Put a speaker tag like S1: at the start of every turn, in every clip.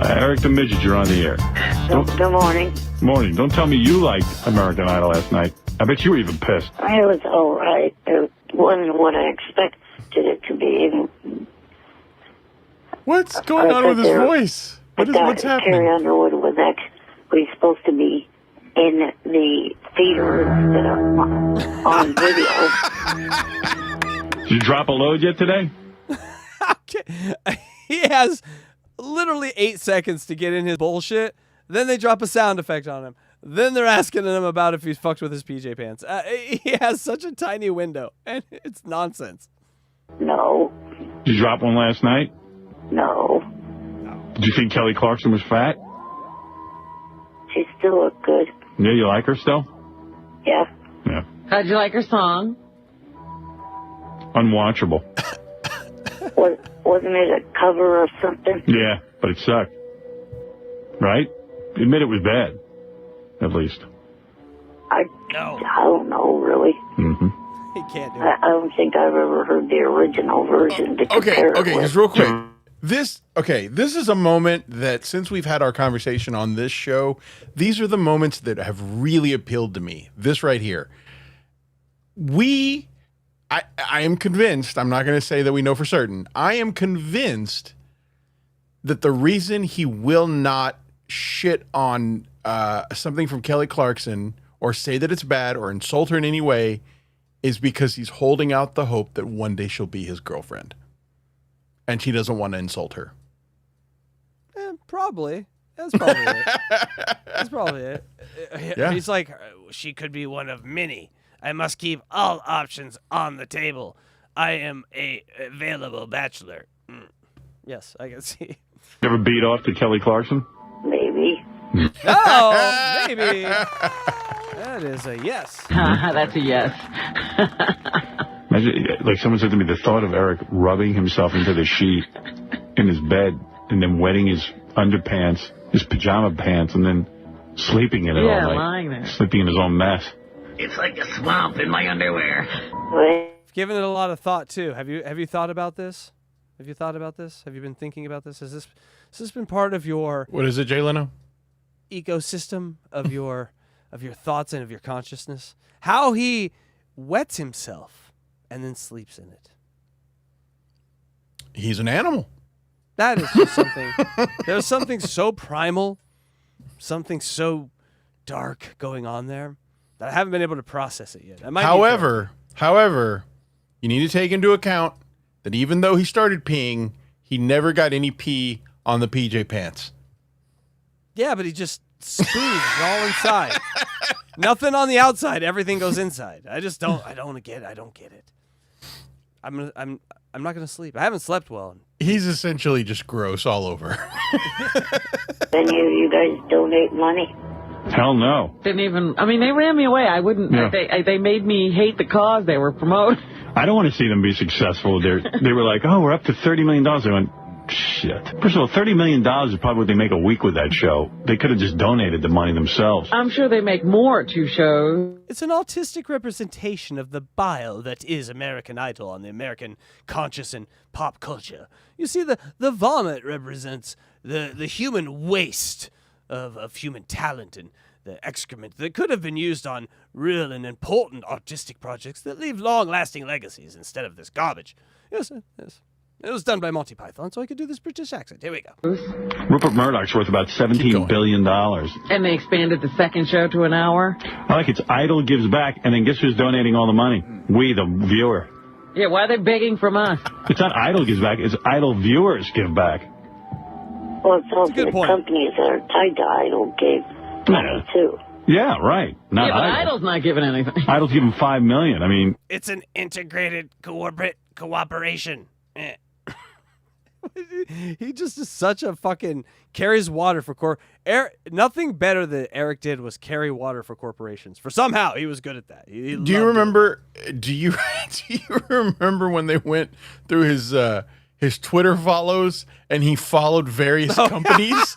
S1: Eric the Midget, you're on the air.
S2: Good morning.
S1: Morning. Don't tell me you liked American Idol last night. I bet you were even pissed.
S2: It was all right. It wasn't what I expected it to be.
S3: What's going on with his voice? What's happening?
S2: Carrie Underwood was actually supposed to be in the theater instead of on video.
S1: Did you drop a load yet today?
S4: Okay. He has literally 8 seconds to get in his bullshit. Then they drop a sound effect on him. Then they're asking him about if he's fucked with his PJ pants. He has such a tiny window, and it's nonsense.
S2: No.
S1: Did you drop one last night?
S2: No.
S1: Did you think Kelly Clarkson was fat?
S2: She still looked good.
S1: Yeah, you like her still?
S2: Yeah.
S1: Yeah.
S5: How'd you like her song?
S1: Unwatchable.
S2: Wasn't it a cover or something?
S1: Yeah, but it sucked. Right? Admit it was bad. At least.
S2: I don't know, really.
S1: Mm-hmm.
S4: He can't do it.
S2: I don't think I've ever heard the original version to compare it with.
S3: Just real quick. This is a moment that since we've had our conversation on this show, these are the moments that have really appealed to me. This right here. I am convinced, I'm not going to say that we know for certain, I am convinced that the reason he will not shit on something from Kelly Clarkson or say that it's bad or insult her in any way is because he's holding out the hope that one day she'll be his girlfriend. And she doesn't want to insult her.
S4: Probably. That's probably it. That's probably it.
S3: Yeah.
S4: He's like, she could be one of many. I must keep all options on the table. I am a available bachelor. Yes, I can see.
S1: You ever beat off to Kelly Clarkson?
S2: Maybe.
S4: Oh, maybe. That is a yes.
S5: That's a yes.
S1: Imagine, like someone said to me, the thought of Eric rubbing himself into the sheet in his bed and then wetting his underpants, his pajama pants, and then sleeping in it all night.
S5: Lying there.
S1: Sleeping in his own mess.
S5: It's like a swamp in my underwear.
S4: I've given it a lot of thought too. Have you thought about this? Have you thought about this? Have you been thinking about this? Has this been part of your
S3: What is it, Jay Leno?
S4: ecosystem of your thoughts and of your consciousness? How he wets himself and then sleeps in it.
S3: He's an animal.
S4: That is just something. There's something so primal, something so dark going on there that I haven't been able to process it yet.
S3: However, you need to take into account that even though he started peeing, he never got any pee on the PJ pants.
S4: Yeah, but he just spooged all inside. Nothing on the outside. Everything goes inside. I don't get it. I'm not gonna sleep. I haven't slept well.
S3: He's essentially just gross all over.
S2: Then you guys donate money?
S1: Hell no.
S5: Didn't even, I mean, they ran me away. I wouldn't,
S1: Yeah.
S5: they made me hate the cause they were promoting.
S1: I don't want to see them be successful. They were like, oh, we're up to $30 million. I went, shit. First of all, $30 million is probably what they make a week with that show. They could have just donated the money themselves.
S5: I'm sure they make more at 2 shows.
S4: It's an autistic representation of the bile that is American Idol on the American conscious and pop culture. You see, the vomit represents the human waste of human talent and the excrement that could have been used on real and important artistic projects that leave long-lasting legacies instead of this garbage. Yes. It was done by Monty Python, so I could do this British accent. Here we go.
S1: Rupert Murdoch's worth about $17 billion.
S5: And they expanded the second show to an hour.
S1: I like it's Idol gives back, and then guess who's donating all the money? We, the viewer.
S5: Yeah, why are they begging from us?
S1: It's not Idol gives back, it's Idol viewers give back.
S2: Well, it's also
S4: good
S2: the
S4: point.
S2: companies that are tied to Idol gave money, too.
S1: Yeah, right. Not
S5: Yeah, but
S1: Idol.
S5: Idol's not giving anything.
S1: Idol's giving $5 million. I mean,
S4: It's an integrated cooperation. He just is such a fucking carries water for nothing better than Eric did was carry water for corporations. For somehow he was good at that. He
S3: Do you remember when they went through his Twitter follows and he followed various companies?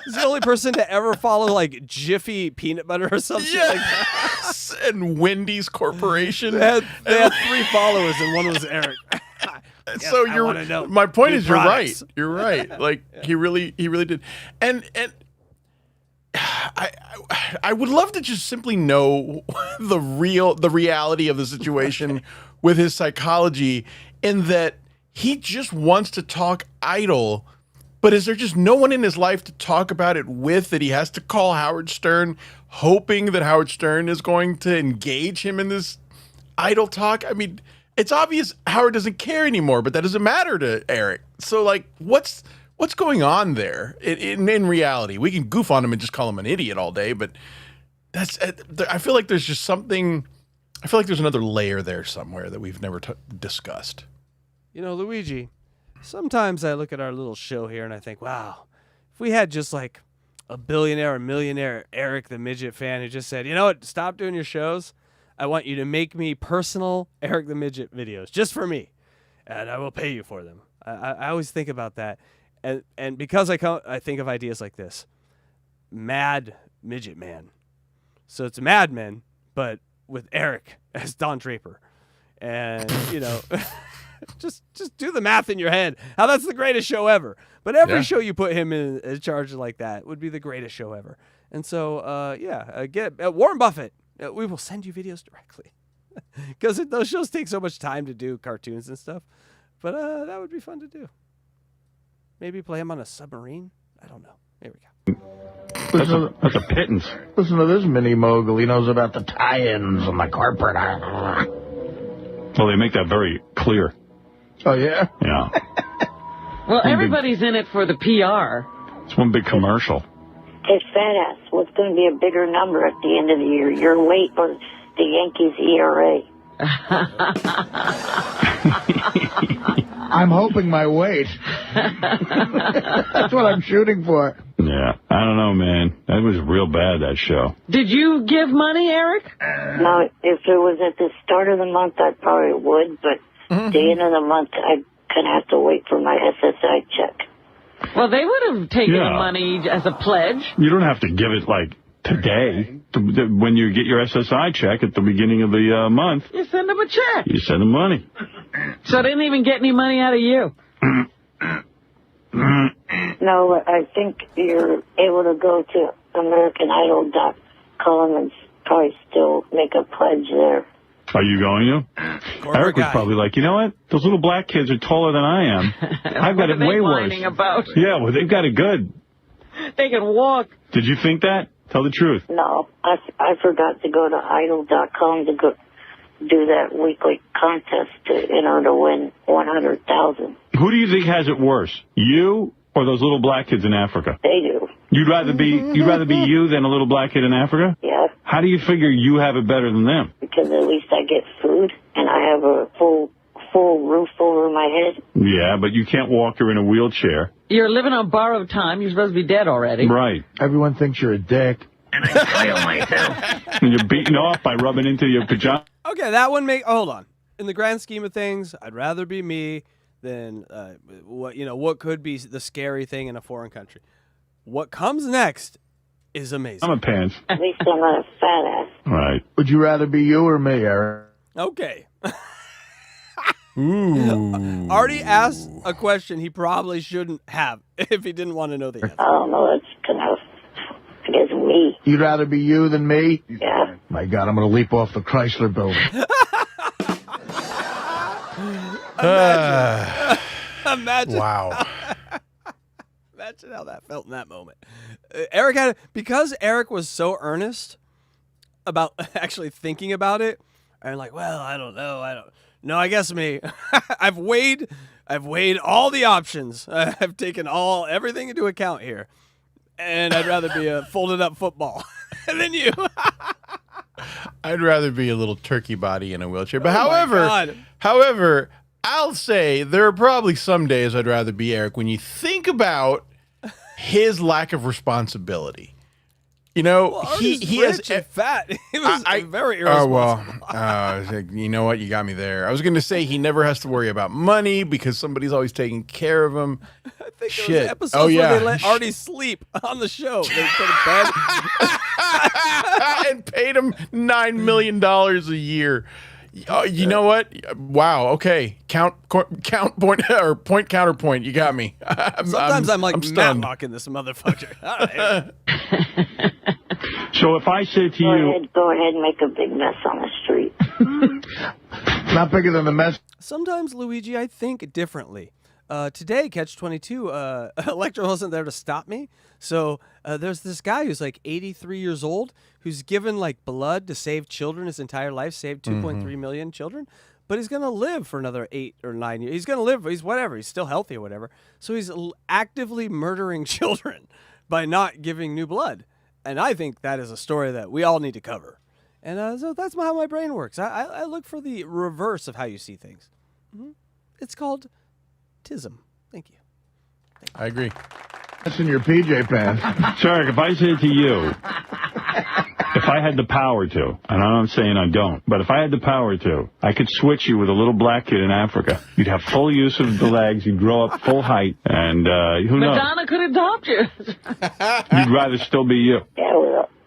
S4: He's the only person to ever follow like Jiffy peanut butter or something like that.
S3: Yes, and Wendy's Corporation.
S4: They had 3 followers and one was Eric.
S3: So
S4: I wanna know
S3: my point
S4: new
S3: is
S4: products.
S3: you're right. Like he really did. And I would love to just simply know the reality of the situation with his psychology, in that he just wants to talk idol, but is there just no one in his life to talk about it with, that he has to call Howard Stern, hoping that Howard Stern is going to engage him in this idol talk? I mean, it's obvious Howard doesn't care anymore, but that doesn't matter to Eric. So, like, what's going on there in reality? We can goof on him and just call him an idiot all day, but I feel like there's just something. I feel like there's another layer there somewhere that we've never discussed.
S4: You know, Luigi, sometimes I look at our little show here and I think, wow, if we had just like a billionaire or millionaire Eric the Midget fan who just said, you know what, stop doing your shows. I want you to make me personal Eric the Midget videos just for me, and I will pay you for them. I always think about that. And because I think of ideas like this, Mad Midget Man. So it's Mad Men, but with Eric as Don Draper. And, you know, just do the math in your head. How that's the greatest show ever. But every show you put him in charge like that would be the greatest show ever. And so, get Warren Buffett. We will send you videos directly. Because those shows take so much time to do, cartoons and stuff. But that would be fun to do. Maybe play him on a submarine? I don't know. There we go.
S1: That's a pittance.
S6: Listen to this mini mogul. He knows about the tie-ins and the corporate.
S1: Well, they make that very clear.
S6: Oh, yeah?
S1: Yeah.
S5: Well, everybody's in it for the PR.
S1: It's one big commercial.
S2: Hey, fat ass, what's going to be a bigger number at the end of the year? Your weight or the Yankees ERA?
S6: I'm hoping my weight. That's what I'm shooting for.
S1: Yeah. I don't know, man. That was real bad, that show.
S5: Did you give money, Eric?
S2: No, if it was at the start of the month, I probably would, but the end of the month, I'm going to have to wait for my SSI check.
S5: Well, they would have taken the money as a pledge.
S1: You don't have to give it, like, today. When you get your SSI check at the beginning of the month,
S5: You send them a check.
S1: you send them money.
S5: So they didn't even get any money out of you.
S2: No, I think you're able to go to AmericanIdol.com and probably still make a pledge there.
S1: Are you going to? Eric was probably like, you know what? Those little black kids are taller than I am. I've got it way worse.
S5: About?
S1: Yeah, well, they've got it good.
S5: They can walk.
S1: Did you think that? Tell the truth.
S2: No, I forgot to go to Idol.com to go do that weekly contest to win 100,000.
S1: Who do you think has it worse, you or those little black kids in Africa?
S2: They do.
S1: You'd rather be you than a little black kid in Africa?
S2: Yeah.
S1: How do you figure you have it better than them?
S2: Because at least I get food and I have a full roof over my head.
S1: Yeah, but you can't walk her in a wheelchair.
S5: You're living on borrowed time. You're supposed to be dead already.
S1: Right.
S6: Everyone thinks you're a dick.
S7: And I kill myself.
S1: And you're beaten off by rubbing into your pajamas.
S4: Okay, that one hold on. In the grand scheme of things, I'd rather be me than what could be the scary thing in a foreign country. What comes next is amazing.
S1: I'm a pants.
S2: At least I'm not a fat ass.
S1: Right.
S6: Would you rather be you or me, Eric?
S4: Okay.
S3: Ooh.
S4: Artie asked a question he probably shouldn't have if he didn't want to know the answer.
S2: I don't know. That's kind of, I guess, me.
S6: You'd rather be you than me?
S2: Yeah.
S6: My God, I'm going to leap off the Chrysler building.
S4: Imagine.
S3: Wow.
S4: Imagine how that felt in that moment. Eric because Eric was so earnest about actually thinking about it, and like, well, I don't know. No, I guess me. I've weighed all the options. I've taken everything into account here. And I'd rather be a folded up football than you.
S3: I'd rather be a little turkey body in a wheelchair. But
S4: God.
S3: however, I'll say there are probably some days I'd rather be Eric when you think about his lack of responsibility. You know, he
S4: rich
S3: has
S4: and fat. He was very irresponsible.
S3: You know what? You got me there. I was going to say he never has to worry about money because somebody's always taking care of him.
S4: I think
S3: Shit.
S4: there was episodes where they let Artie sleep on the show. They put a bed
S3: and paid him $9 million a year. You know what? Wow. Okay. Count point or point counterpoint. You got me.
S4: Sometimes I'm like
S3: stunned.
S4: Matlock in this motherfucker. All right.
S1: So if I say to you,
S2: Go ahead and make a big mess on the street.
S6: Not bigger than the mess.
S4: Sometimes, Luigi, I think differently. Today, Catch-22, Electra wasn't there to stop me. So there's this guy who's like 83 years old who's given like blood to save children his entire life, saved 2.3 million children. But he's going to live for another 8 or 9 years. He's going to live. He's whatever. He's still healthy or whatever. So he's actively murdering children by not giving new blood. And I think that is a story that we all need to cover. And so that's how my brain works. I look for the reverse of how you see things. It's called Tism. Thank you.
S3: I agree.
S6: That's in your PJ pants.
S1: Shark, if I say to you, if I had the power to, and I'm saying I don't, but if I had the power to, I could switch you with a little black kid in Africa. You'd have full use of the legs, you'd grow up full height, and who knows?
S5: Madonna could adopt you.
S1: You'd rather still be you.
S2: Yeah,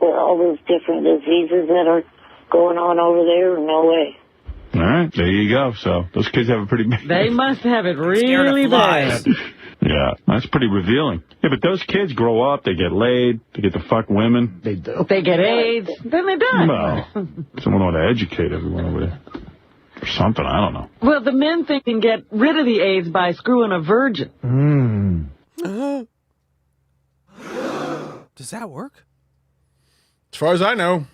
S2: with all those different diseases that are going on over there, no way.
S1: All right, there you go. So those kids have a pretty big...
S5: They must have it
S4: Scared of
S5: really
S4: flies.
S5: bad.
S1: Yeah, that's pretty revealing. Yeah, but those kids grow up, they get laid, they get to fuck women.
S6: They do.
S5: They get AIDS, then they die.
S1: Well, someone ought to educate everyone over there. Or something, I don't know.
S5: Well, the men think they can get rid of the AIDS by screwing a virgin.
S4: Does that work?
S3: As far as I know,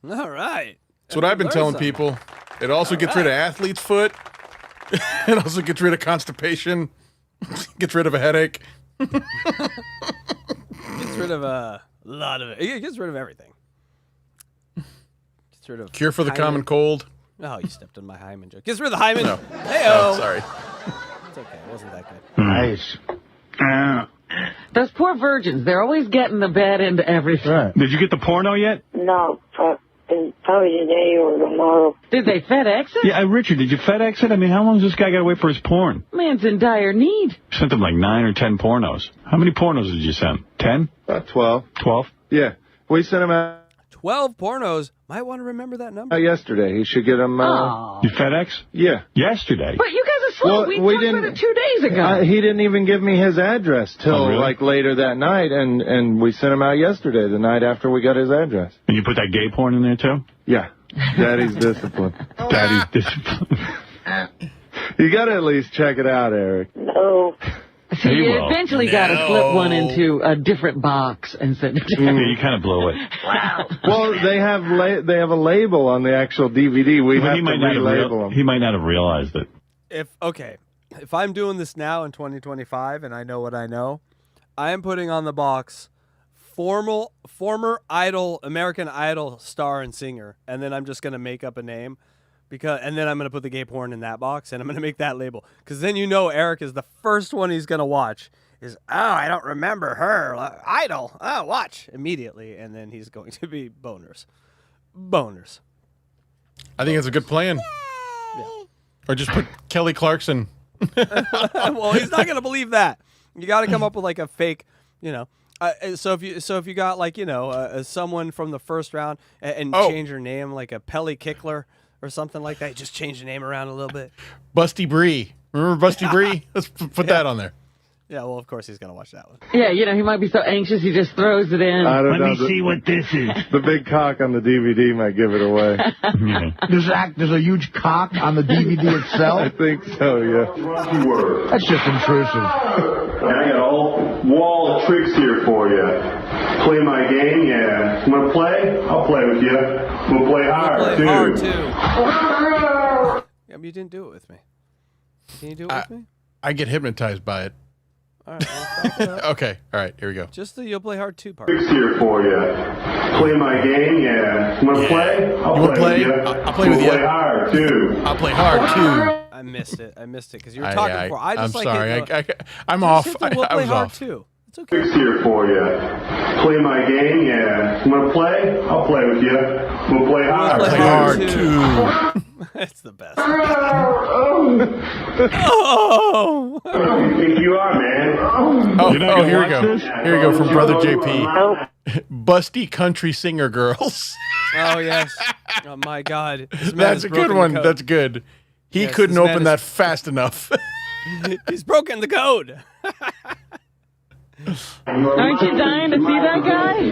S4: All right.
S3: that's what I've been telling people. It also gets rid of athlete's foot. It also gets rid of constipation. Gets rid of a headache.
S4: Gets rid of a lot of it. It gets rid of everything. Gets rid of
S3: Cure for the
S4: hymen.
S3: common cold.
S4: Oh, you stepped on my hymen joke. Gets rid of the hymen.
S3: No.
S4: Hey-o.
S3: Oh, sorry.
S4: It's okay. It wasn't that good.
S6: Nice.
S5: Those poor virgins, they're always getting the bad end of everything.
S6: Right.
S1: Did you get the porno yet?
S2: No, probably today or tomorrow.
S5: Did they FedEx it?
S1: Yeah, Richard, did you FedEx it? I mean, how long does this guy got to wait for his porn?
S5: Man's in dire need.
S1: You sent him like 9 or 10 pornos. How many pornos did you send? 10?
S8: About 12.
S1: 12?
S8: Yeah. We sent him out
S4: 12 pornos. Might want to remember that number.
S8: yesterday. He should get them.
S5: Oh.
S1: You FedEx?
S8: Yeah.
S1: Yesterday?
S5: But you guys are slow.
S8: Well,
S5: we
S8: we
S5: talked about
S8: didn't-
S5: it 2 days ago.
S8: He didn't even give me his address till
S1: Oh, really?
S8: like later that night, and we sent him out yesterday, the night after we got his address.
S1: And you put that gay porn in there, too?
S8: Yeah. Daddy's discipline.
S1: Daddy's discipline.
S8: You got to at least check it out, Eric.
S2: No.
S5: So
S1: He
S5: you
S1: will.
S5: eventually got to slip one into a different box and send it to
S1: Yeah,
S5: him.
S1: you kind of blew it.
S8: Well, they have a label on the actual DVD. We
S1: But
S8: have
S1: he
S8: to
S1: might, not have
S8: relabel them.
S1: he might not have realized it.
S4: If I'm doing this now in 2025 and I know what I know, I am putting on the box former Idol, American Idol star and singer, and then I'm just going to make up a name. And then I'm going to put the gay porn in that box, and I'm going to make that label. Because then you know Eric is the first one he's going to watch is, oh, I don't remember her. Idol. Oh, watch. Immediately. And then he's going to be boners. Boners.
S3: I think it's a good plan.
S4: Yeah.
S3: Or just put Kelly Clarkson.
S4: Well, he's not going to believe that. You got to come up with like a fake, so if you got like, someone from the first round and change her name like a Pelly Kickler or something like that, just change the name around a little bit.
S3: Busty Bree. Remember Busty Bree? Let's put that on there.
S4: Yeah, well, of course he's going to watch that one.
S5: Yeah, he might be so anxious he just throws it in.
S8: I don't
S6: Let
S8: know.
S6: me see what this is.
S8: The big cock on the DVD might give it away.
S6: There's a huge cock on the DVD
S8: I
S6: itself.
S8: think so, yeah.
S6: That's just intrusive.
S9: And I got a whole wall of tricks here for you. Play my game, yeah. Want to play? I'll play with you. We'll play hard,
S4: Play
S9: too.
S4: hard, too. Yeah, but you didn't do it with me. Can you do it with me?
S3: I get hypnotized by it.
S4: All right, well, back it up.
S3: Okay. All right. Here we go.
S4: Just the you'll play hard 2 part.
S9: Tricks here for you. Play my game, yeah. Want to play? I'll
S3: You wanna
S9: play with
S3: play?
S9: you.
S3: I'll play with
S9: We'll
S3: you.
S9: play hard, too.
S3: I'll play hard, too.
S4: I missed it because you were talking before. I
S3: I'm
S4: just like
S3: sorry.
S4: it,
S3: I'm
S4: just
S3: off.
S4: hit the
S3: I
S4: we'll play
S3: was
S4: hard
S3: off.
S4: 2. It's okay.
S9: Tricks here for you. Play my game, yeah. Want to play? I'll play with you. We'll play hard.
S3: Play hard too.
S4: That's the best.
S3: Oh,
S9: You think you are, man?
S3: here we go. Here we go from Brother JP.
S2: Nope.
S3: Busty country singer girls.
S4: Oh, yes. Oh, my God. This man
S3: That's
S4: has
S3: a good
S4: broken
S3: one.
S4: the code.
S3: That's good. He
S4: Yes,
S3: couldn't
S4: this man
S3: open
S4: is-
S3: that fast enough.
S4: He's broken the code.
S5: Aren't you dying to see that guy?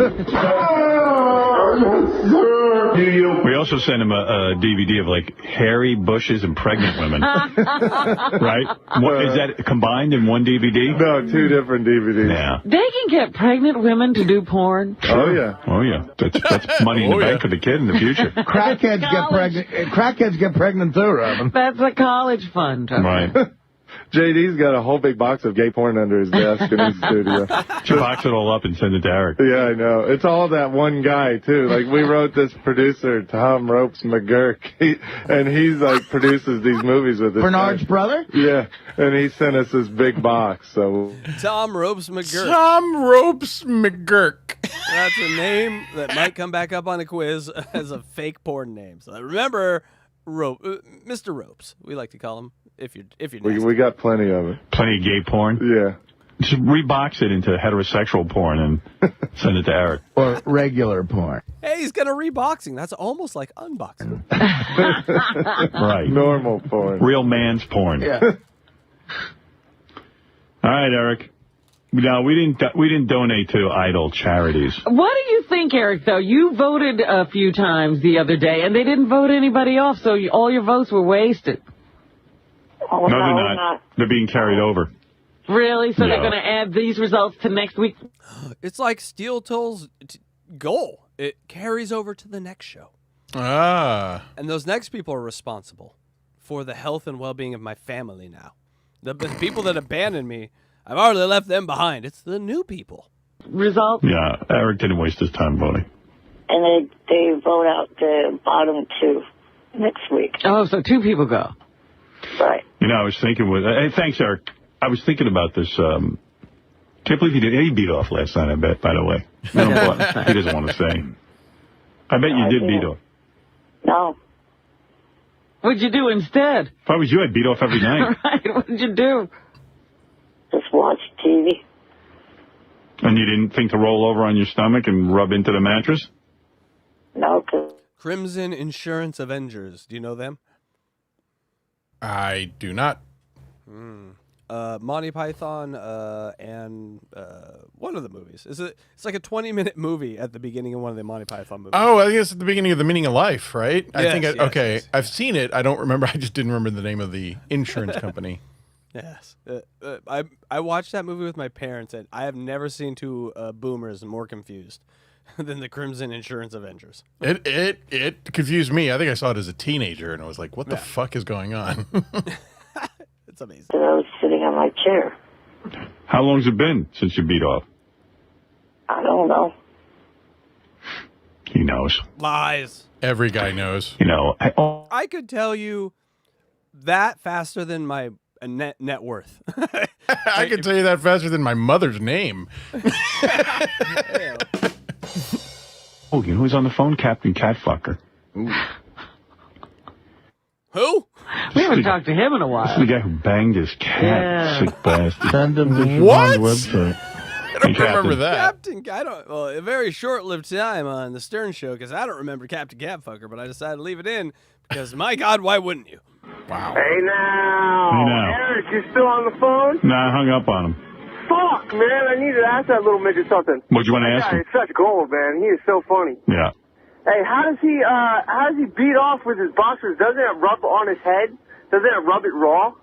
S9: Do you?
S1: We also sent him a DVD of like hairy bushes and pregnant women. Right? What, is that combined in one DVD?
S8: No, 2 different DVDs.
S1: Yeah.
S5: They can get pregnant women to do porn.
S8: Oh, yeah.
S1: Oh, yeah. That's money in the bank for the kid in the future.
S6: Crackheads get pregnant. Crackheads get pregnant too, Robin.
S5: That's a college fund.
S1: Right.
S8: JD's got a whole big box of gay porn under his desk in his studio.
S1: Should box it all up and send it to Eric.
S8: Yeah, I know. It's all that one guy, too. Like, we wrote this producer, Tom Ropes McGurk, and he's, like, produces these movies with us.
S6: Bernard's brother?
S8: Yeah, and he sent us this big box, so...
S4: Tom Ropes McGurk.
S3: Tom Ropes McGurk.
S4: That's a name that might come back up on a quiz as a fake porn name. So remember, Mr. Ropes. We like to call him. If you're nasty.
S8: We got plenty of it.
S1: Plenty of gay porn.
S8: Yeah.
S1: Just rebox it into heterosexual porn and send it to Eric.
S6: Or regular porn.
S4: Hey, he's gonna reboxing. That's almost like unboxing.
S1: Right.
S8: Normal porn.
S1: Real man's porn.
S6: Yeah.
S1: All right, Eric. No, we didn't donate to idol charities.
S5: What do you think, Eric, though? You voted a few times the other day, and they didn't vote anybody off, so all your votes were wasted.
S2: Oh,
S1: No, they're not. They're being carried over.
S5: Really? So
S1: No.
S5: they're going to add these results to next week?
S4: It's like Steel Toll's goal. It carries over to the next show.
S3: Ah.
S4: And those next people are responsible for the health and well-being of my family now. The people that abandoned me, I've already left them behind. It's the new people.
S5: Results?
S1: Yeah, Eric didn't waste his time voting.
S2: And they vote out the bottom 2 next week.
S5: Oh, so 2 people go.
S2: Right.
S1: You know, I was thinking hey, thanks, Eric. I was thinking about this. Can't believe he beat off last night, I bet, by the way. He doesn't want to say. I bet you did beat off.
S2: No.
S5: What'd you do instead?
S1: If I was you, I'd beat off every night.
S5: Right, what'd you do?
S2: Just watch TV.
S1: And you didn't think to roll over on your stomach and rub into the mattress?
S2: No, 'cause
S4: Crimson Insurance Avengers. Do you know them?
S3: I do not.
S4: Monty Python and one of the movies. It's like a 20-minute movie at the beginning of one of the Monty Python movies.
S3: Oh, I think it's at the beginning of The Meaning of Life, right?
S4: Yes.
S3: I've seen it. I don't remember. I just didn't remember the name of the insurance company.
S4: Yes. I watched that movie with my parents, and I have never seen 2 boomers more confused than the Crimson Insurance Avengers.
S3: It confused me. I think I saw it as a teenager, and I was like, what the fuck is going on?
S4: It's amazing.
S2: I was sitting on my chair.
S1: How long's it been since you beat off?
S2: I don't know.
S1: He knows.
S4: Lies.
S3: Every guy knows.
S1: You know.
S4: I could tell you that faster than my net worth.
S3: I can tell you that faster than my mother's name.
S1: Oh, you know who's on the phone? Captain Catfucker.
S4: Who?
S5: We haven't talked to him in a
S1: This is
S5: while.
S1: the guy who banged his cat,
S5: Yeah.
S1: sick bastard.
S6: Send them to
S3: What?
S6: Siobhan's website.
S3: I don't
S1: Hey,
S3: remember
S1: Captain.
S3: that.
S4: Captain, a very short-lived time on the Stern Show because I don't remember Captain Catfucker, but I decided to leave it in because, my God, why wouldn't you?
S3: Wow.
S9: Hey now.
S1: Hey, now.
S9: Eric, you still on the phone?
S1: Nah, I hung up on him.
S9: Fuck, man. I need to ask that little midget something.
S1: What'd you want to ask
S9: Yeah,
S1: him?
S9: he's such gold, man. He is so funny.
S1: Yeah.
S9: Hey, how does he beat off with his boxers? Doesn't it rub on his head? Doesn't it rub it raw?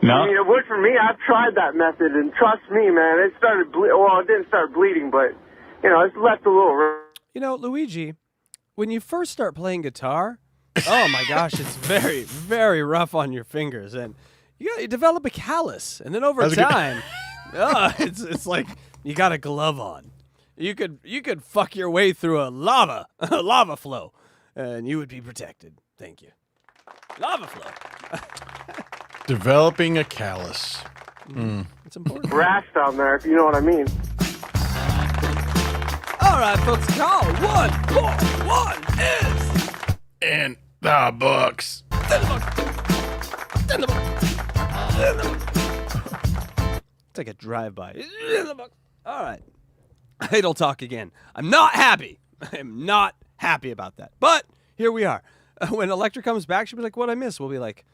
S1: No.
S9: I mean, it worked for me. I've tried that method, and trust me, man, it started well, it didn't start bleeding, but, you know, it's left a little...
S4: You know, Luigi, when you first start playing guitar, oh my gosh, it's very, very rough on your fingers, and you develop a callus, and then over
S3: That's a good-
S4: time, it's like you got a glove on. You could fuck your way through a lava flow, and you would be protected. Thank you. Lava flow.
S3: Developing a callus.
S4: It's important.
S8: Brass down there, if you know what I mean.
S4: All right, folks, call 141 is
S3: In the books.
S4: Take a drive-by. All right. Idle talk again. I'm not happy. I am not happy about that. But here we are. When Electra comes back, she'll be like, "What I miss?" We'll be like,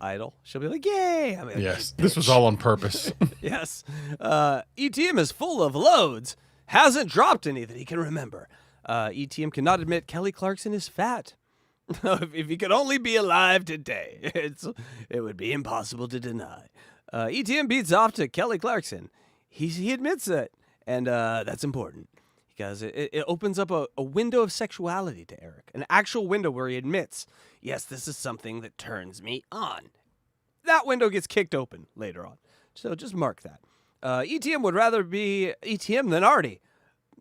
S4: "Idle." She'll be like, "Yay!" I mean,
S3: Yes, this was all on purpose.
S4: Yes. ETM is full of loads. Hasn't dropped any that he can remember. ETM cannot admit Kelly Clarkson is fat. If he could only be alive today, it would be impossible to deny. ETM beats off to Kelly Clarkson. He admits it, and that's important because it opens up a window of sexuality to Eric, an actual window where he admits, yes, this is something that turns me on. That window gets kicked open later on, so just mark that. ETM would rather be ETM than Artie.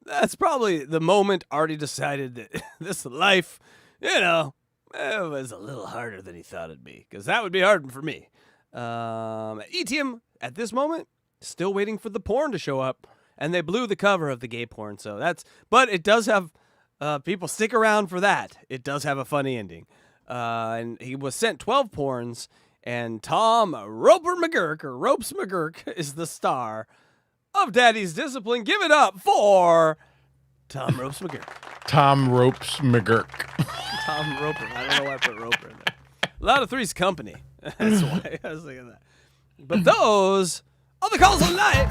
S4: That's probably the moment Artie decided that this life, it was a little harder than he thought it'd be, because that would be hard for me. ETM, at this moment, still waiting for the porn to show up, and they blew the cover of the gay porn, but it does have, people stick around for that. It does have a funny ending. And he was sent 12 porns, and Tom Ropes McGurk is the star of Daddy's Discipline. Give it up for Tom Ropes McGurk.
S3: Tom Ropes McGurk.
S4: Tom Roper. I don't know why I put Roper in there. A lot of Three's Company. That's why I was thinking that. But those are the calls of the night.